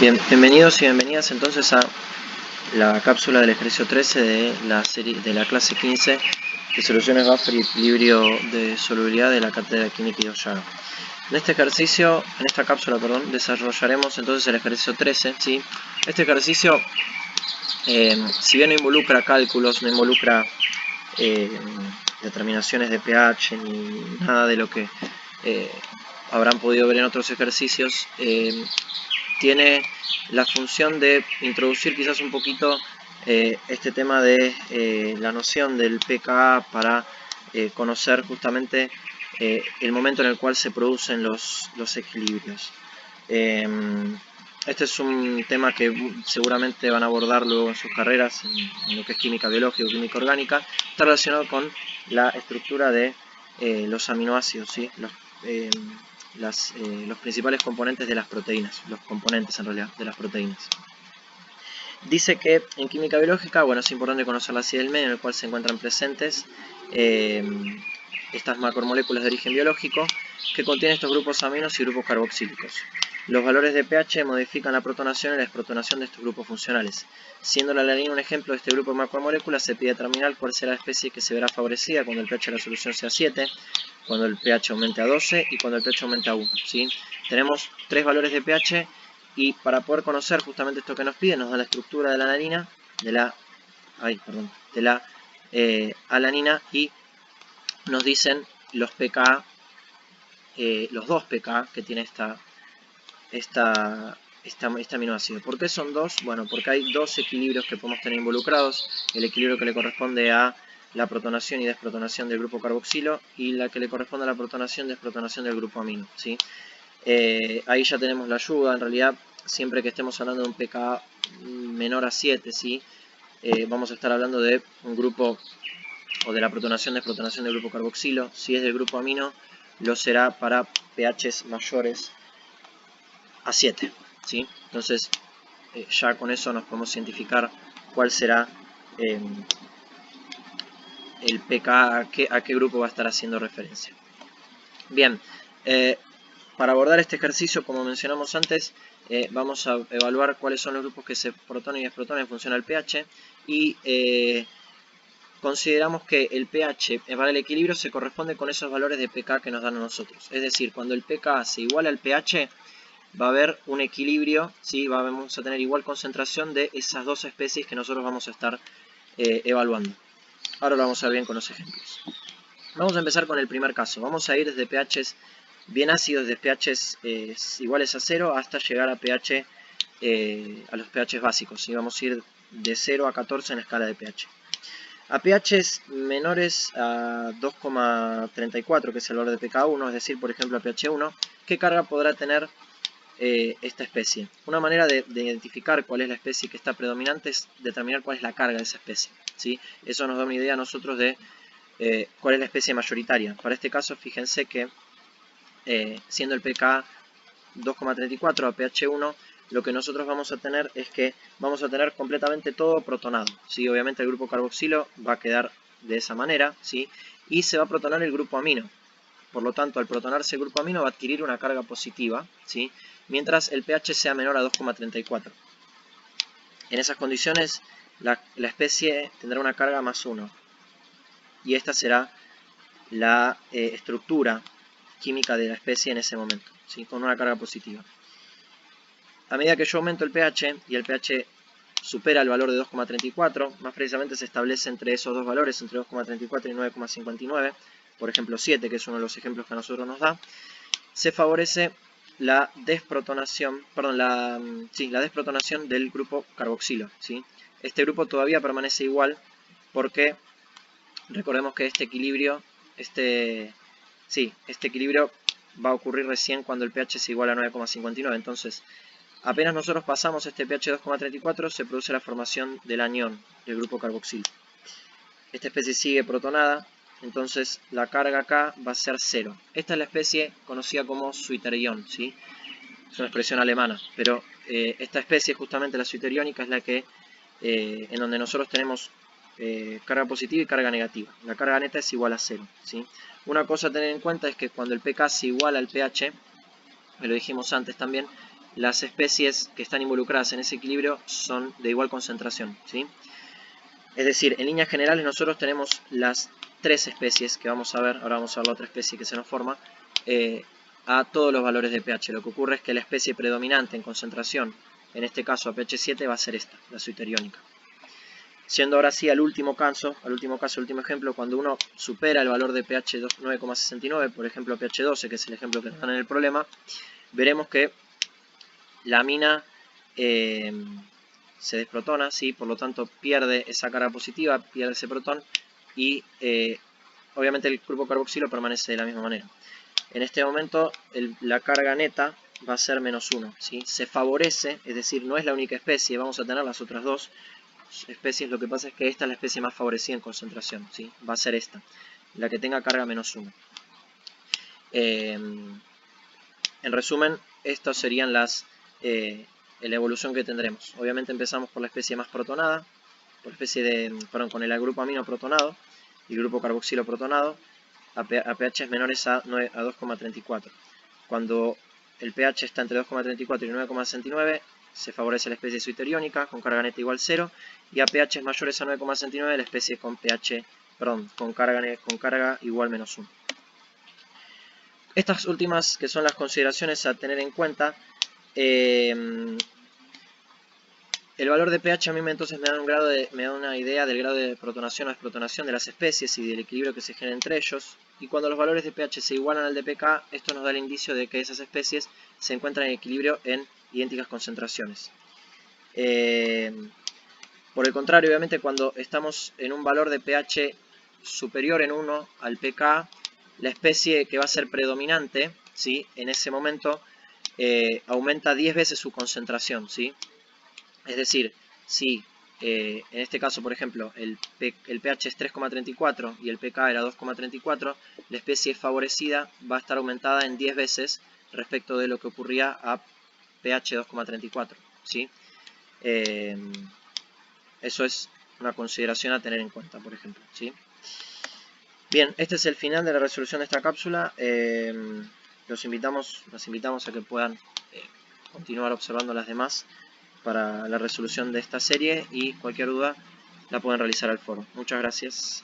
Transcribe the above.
Bien, bienvenidos y bienvenidas entonces a la cápsula del ejercicio 13 de la serie de la clase 15 de soluciones buffer y equilibrio de solubilidad de la cátedra de química y Hoyano. En esta cápsula, desarrollaremos entonces el ejercicio 13, ¿sí? Este ejercicio, si bien no involucra cálculos, no involucra determinaciones de pH ni nada de lo que habrán podido ver en otros ejercicios, tiene la función de introducir quizás un poquito este tema de la noción del pKa para conocer justamente el momento en el cual se producen los equilibrios. Este es un tema que seguramente van a abordar luego en sus carreras en lo que es química biológica o química orgánica. Está relacionado con la estructura de los aminoácidos, ¿sí? Los principales componentes de las proteínas, los componentes en realidad de las proteínas. Dice que en química biológica, bueno, es importante conocer la silla del medio en el cual se encuentran presentes estas macromoléculas de origen biológico que contienen estos grupos aminos y grupos carboxílicos. Los valores de pH modifican la protonación y la desprotonación de estos grupos funcionales. Siendo la alanina un ejemplo de este grupo de macromoléculas, se pide determinar cuál será la especie que se verá favorecida cuando el pH de la solución sea 7, cuando el pH aumente a 12 y cuando el pH aumente a 1. ¿Sí? Tenemos tres valores de pH y para poder conocer justamente esto que nos pide, nos da la estructura de la alanina, de la alanina, y nos dicen los pKa, los dos pKa que tiene este aminoácido. ¿Por qué son dos? Bueno, porque hay dos equilibrios que podemos tener involucrados. El equilibrio que le corresponde a la protonación y desprotonación del grupo carboxilo y la que le corresponde a la protonación y desprotonación del grupo amino, ¿sí? Ahí ya tenemos la ayuda. En realidad, siempre que estemos hablando de un pKa menor a 7, ¿sí? Vamos a estar hablando de un grupo o de la protonación desprotonación del grupo carboxilo. Si es del grupo amino, lo será para pHs mayores a 7, ¿sí? Entonces ya con eso nos podemos identificar cuál será el pKa, a qué grupo va a estar haciendo referencia. Bien, para abordar este ejercicio, como mencionamos antes, vamos a evaluar cuáles son los grupos que se protonan y desprotonan en función al pH y consideramos que el pH para el equilibrio se corresponde con esos valores de pKa que nos dan a nosotros. Es decir, cuando el pKa se iguala al pH, va a haber un equilibrio, ¿sí? Vamos a tener igual concentración de esas dos especies que nosotros vamos a estar evaluando. Ahora lo vamos a ver bien con los ejemplos. Vamos a empezar con el primer caso. Vamos a ir desde pHs bien ácidos, desde pHs iguales a 0 hasta llegar a pH, a los pHs básicos, ¿sí? Vamos a ir de 0 a 14 en la escala de pH. A pHs menores a 2,34, que es el valor de pKa1, es decir, por ejemplo a pH 1, ¿qué carga podrá tener esta especie? Una manera de identificar cuál es la especie que está predominante es determinar cuál es la carga de esa especie, ¿sí? Eso nos da una idea a nosotros de cuál es la especie mayoritaria. Para este caso, fíjense que siendo el pKa 2,34 a pH 1, lo que nosotros vamos a tener es que vamos a tener completamente todo protonado, ¿sí? Obviamente el grupo carboxilo va a quedar de esa manera, ¿sí? Y se va a protonar el grupo amino. Por lo tanto, al protonarse el grupo amino va a adquirir una carga positiva, ¿sí? Mientras el pH sea menor a 2,34. En esas condiciones, la especie tendrá una carga más 1. Y esta será la estructura química de la especie en ese momento, ¿sí? Con una carga positiva. A medida que yo aumento el pH y el pH supera el valor de 2,34, más precisamente se establece entre esos dos valores, entre 2,34 y 9,59, por ejemplo 7, que es uno de los ejemplos que a nosotros nos da, se favorece la desprotonación, la desprotonación del grupo carboxilo, ¿sí? Este grupo todavía permanece igual porque recordemos que este equilibrio va a ocurrir recién cuando el pH es igual a 9,59, entonces apenas nosotros pasamos este pH 2,34 se produce la formación del anión del grupo carboxilo. Esta especie sigue protonada, entonces la carga acá va a ser 0. Esta es la especie conocida como Zwitterion, ¿sí? Es una expresión alemana, pero esta especie, justamente la zwitteriónica, es la que en donde nosotros tenemos carga positiva y carga negativa. La carga neta es igual a 0, ¿sí? Una cosa a tener en cuenta es que cuando el pK se iguala al pH, me lo dijimos antes también, las especies que están involucradas en ese equilibrio son de igual concentración, ¿sí? Es decir, en líneas generales nosotros tenemos las 3 especies que vamos a ver, ahora vamos a ver la otra especie que se nos forma, a todos los valores de pH. Lo que ocurre es que la especie predominante en concentración, en este caso a pH 7, va a ser esta, la zwitteriónica. Siendo ahora sí al último ejemplo, cuando uno supera el valor de pH 9,69, por ejemplo pH 12, que es el ejemplo que nos dan en el problema, veremos que la amina se desprotona, ¿sí? Por lo tanto pierde esa carga positiva, pierde ese protón y obviamente el grupo carboxilo permanece de la misma manera. En este momento la carga neta va a ser -1, ¿sí? Se favorece, es decir, no es la única especie, vamos a tener las otras dos especies, lo que pasa es que esta es la especie más favorecida en concentración, ¿sí? Va a ser esta, la que tenga carga -1. En resumen, estas serían la evolución que tendremos. Obviamente empezamos por la especie más protonada, con el grupo amino protonado y el grupo carboxilo protonado a pH menores a 2,34. Cuando el pH está entre 2,34 y 9,69 se favorece la especie zwitteriónica con carga neta igual 0, y a pH mayores a 9,69 la especie con carga igual -1. Estas últimas, que son las consideraciones a tener en cuenta, el valor de pH a mí entonces me da una idea del grado de protonación o desprotonación de las especies y del equilibrio que se genera entre ellos. Y cuando los valores de pH se igualan al de pK, esto nos da el indicio de que esas especies se encuentran en equilibrio en idénticas concentraciones. Por el contrario, obviamente cuando estamos en un valor de pH superior en 1 al pK, la especie que va a ser predominante, ¿sí? En ese momento aumenta 10 veces su concentración, ¿sí? Es decir, si en este caso, por ejemplo, el pH es 3,34 y el pK era 2,34, la especie favorecida va a estar aumentada en 10 veces respecto de lo que ocurría a pH 2,34, ¿sí? Eso es una consideración a tener en cuenta, por ejemplo, ¿sí? Bien, este es el final de la resolución de esta cápsula. Los invitamos a que puedan continuar observando las demás para la resolución de esta serie, y cualquier duda la pueden realizar al foro. Muchas gracias.